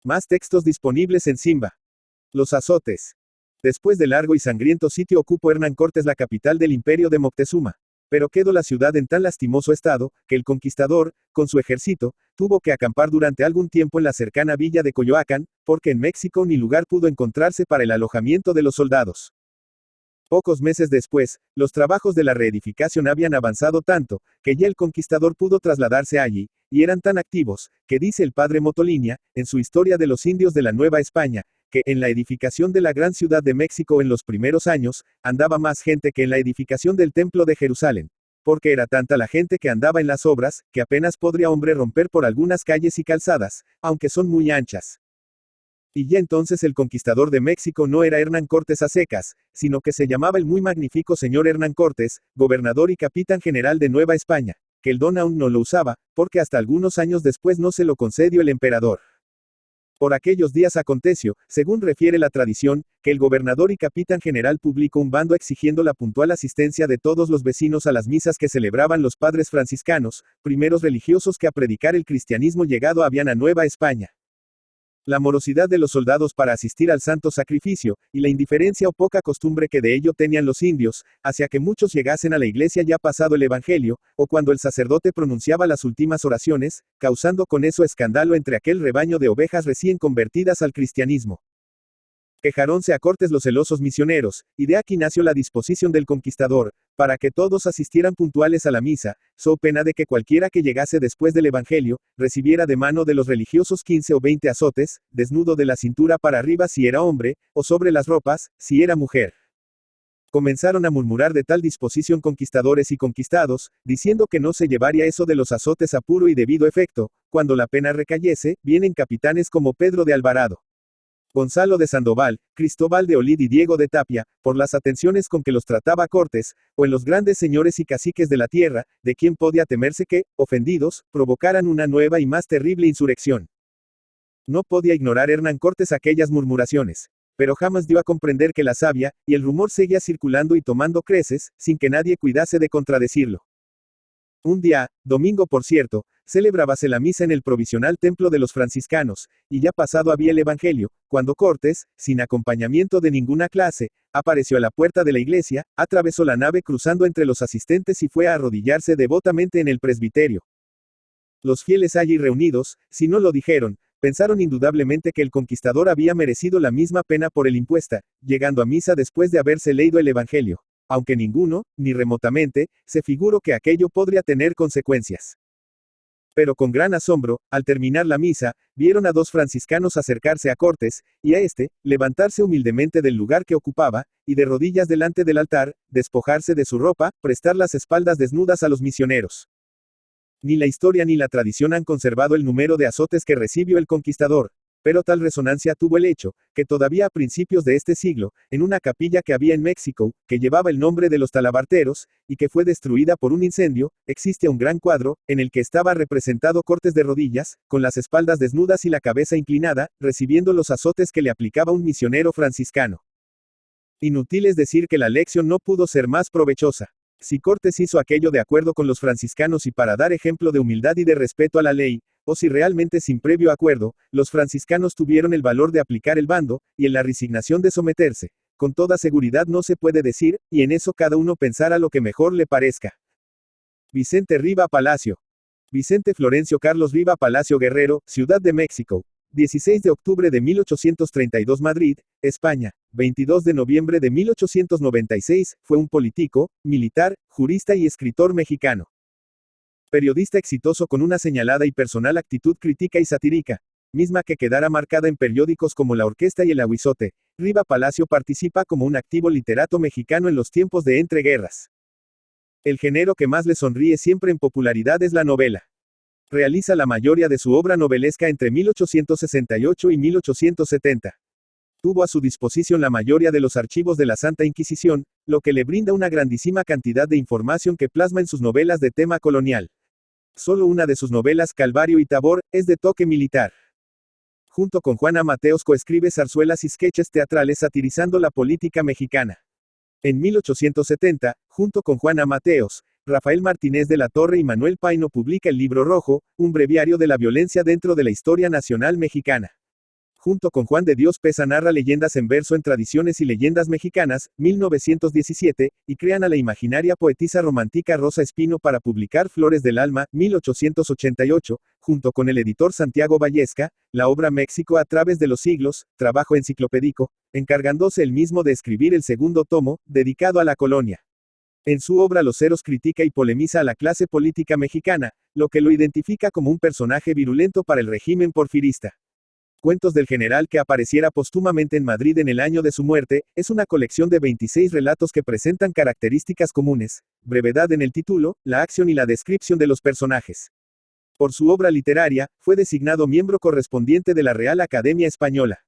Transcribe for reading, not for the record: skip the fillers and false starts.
Más textos disponibles en Simba. Los azotes. Después de largo y sangriento sitio ocupó Hernán Cortés la capital del imperio de Moctezuma. Pero quedó la ciudad en tan lastimoso estado, que el conquistador, con su ejército, tuvo que acampar durante algún tiempo en la cercana villa de Coyoacán, porque en México ni lugar pudo encontrarse para el alojamiento de los soldados. Pocos meses después, los trabajos de la reedificación habían avanzado tanto, que ya el conquistador pudo trasladarse allí, y eran tan activos, que dice el padre Motolinia, en su Historia de los Indios de la Nueva España, que en la edificación de la gran ciudad de México en los primeros años, andaba más gente que en la edificación del templo de Jerusalén. Porque era tanta la gente que andaba en las obras, que apenas podría hombre romper por algunas calles y calzadas, aunque son muy anchas. Y ya entonces el conquistador de México no era Hernán Cortés a secas, sino que se llamaba el muy magnífico señor Hernán Cortés, gobernador y capitán general de Nueva España, que el don aún no lo usaba, porque hasta algunos años después no se lo concedió el emperador. Por aquellos días aconteció, según refiere la tradición, que el gobernador y capitán general publicó un bando exigiendo la puntual asistencia de todos los vecinos a las misas que celebraban los padres franciscanos, primeros religiosos que a predicar el cristianismo llegado habían a Nueva España. La morosidad de los soldados para asistir al santo sacrificio, y la indiferencia o poca costumbre que de ello tenían los indios, hacia que muchos llegasen a la iglesia ya pasado el evangelio, o cuando el sacerdote pronunciaba las últimas oraciones, causando con eso escándalo entre aquel rebaño de ovejas recién convertidas al cristianismo. Quejáronse a Cortés los celosos misioneros, y de aquí nació la disposición del conquistador, para que todos asistieran puntuales a la misa, so pena de que cualquiera que llegase después del evangelio, recibiera de mano de los religiosos 15 o 20 azotes, desnudo de la cintura para arriba si era hombre, o sobre las ropas, si era mujer. Comenzaron a murmurar de tal disposición conquistadores y conquistados, diciendo que no se llevaría eso de los azotes a puro y debido efecto, cuando la pena recayese, vienen capitanes como Pedro de Alvarado, Gonzalo de Sandoval, Cristóbal de Olid y Diego de Tapia, por las atenciones con que los trataba Cortés, o en los grandes señores y caciques de la tierra, de quien podía temerse que, ofendidos, provocaran una nueva y más terrible insurrección. No podía ignorar Hernán Cortés aquellas murmuraciones, pero jamás dio a comprender que la savia, y el rumor seguía circulando y tomando creces, sin que nadie cuidase de contradecirlo. Un día, domingo por cierto, celebrábase la misa en el provisional templo de los franciscanos, y ya pasado había el evangelio, cuando Cortés, sin acompañamiento de ninguna clase, apareció a la puerta de la iglesia, atravesó la nave cruzando entre los asistentes y fue a arrodillarse devotamente en el presbiterio. Los fieles allí reunidos, si no lo dijeron, pensaron indudablemente que el conquistador había merecido la misma pena por el impuesta, llegando a misa después de haberse leído el evangelio. Aunque ninguno, ni remotamente, se figuró que aquello podría tener consecuencias. Pero con gran asombro, al terminar la misa, vieron a dos franciscanos acercarse a Cortés, y a éste, levantarse humildemente del lugar que ocupaba, y de rodillas delante del altar, despojarse de su ropa, prestar las espaldas desnudas a los misioneros. Ni la historia ni la tradición han conservado el número de azotes que recibió el conquistador. Pero tal resonancia tuvo el hecho, que todavía a principios de este siglo, en una capilla que había en México, que llevaba el nombre de los talabarteros, y que fue destruida por un incendio, existe un gran cuadro, en el que estaba representado Cortés de rodillas, con las espaldas desnudas y la cabeza inclinada, recibiendo los azotes que le aplicaba un misionero franciscano. Inútil es decir que la lección no pudo ser más provechosa. Si Cortés hizo aquello de acuerdo con los franciscanos y para dar ejemplo de humildad y de respeto a la ley, o si realmente sin previo acuerdo, los franciscanos tuvieron el valor de aplicar el bando, y en la resignación de someterse, con toda seguridad no se puede decir, y en eso cada uno pensará lo que mejor le parezca. Vicente Riva Palacio. Vicente Florencio Carlos Riva Palacio Guerrero, Ciudad de México. 16 de octubre de 1832 Madrid, España. 22 de noviembre de 1896, fue un político, militar, jurista y escritor mexicano. Periodista exitoso con una señalada y personal actitud crítica y satírica, misma que quedara marcada en periódicos como La Orquesta y El Aguizote. Riva Palacio participa como un activo literato mexicano en los tiempos de entreguerras. El género que más le sonríe siempre en popularidad es la novela. Realiza la mayoría de su obra novelesca entre 1868 y 1870. Tuvo a su disposición la mayoría de los archivos de la Santa Inquisición, lo que le brinda una grandísima cantidad de información que plasma en sus novelas de tema colonial. Solo una de sus novelas, Calvario y Tabor, es de toque militar. Junto con Juana Mateos coescribe zarzuelas y sketches teatrales satirizando la política mexicana. En 1870, junto con Juana Mateos, Rafael Martínez de la Torre y Manuel Paino publica el Libro Rojo, un breviario de la violencia dentro de la historia nacional mexicana. Junto con Juan de Dios Pesa narra leyendas en verso en Tradiciones y Leyendas Mexicanas, 1917, y crean a la imaginaria poetisa romántica Rosa Espino para publicar Flores del Alma, 1888, junto con el editor Santiago Vallesca, la obra México a través de los siglos, trabajo enciclopédico, encargándose él mismo de escribir el segundo tomo, dedicado a la colonia. En su obra Los Ceros critica y polemiza a la clase política mexicana, lo que lo identifica como un personaje virulento para el régimen porfirista. Cuentos del General, que apareciera póstumamente en Madrid en el año de su muerte, es una colección de 26 relatos que presentan características comunes: brevedad en el título, la acción y la descripción de los personajes. Por su obra literaria, fue designado miembro correspondiente de la Real Academia Española.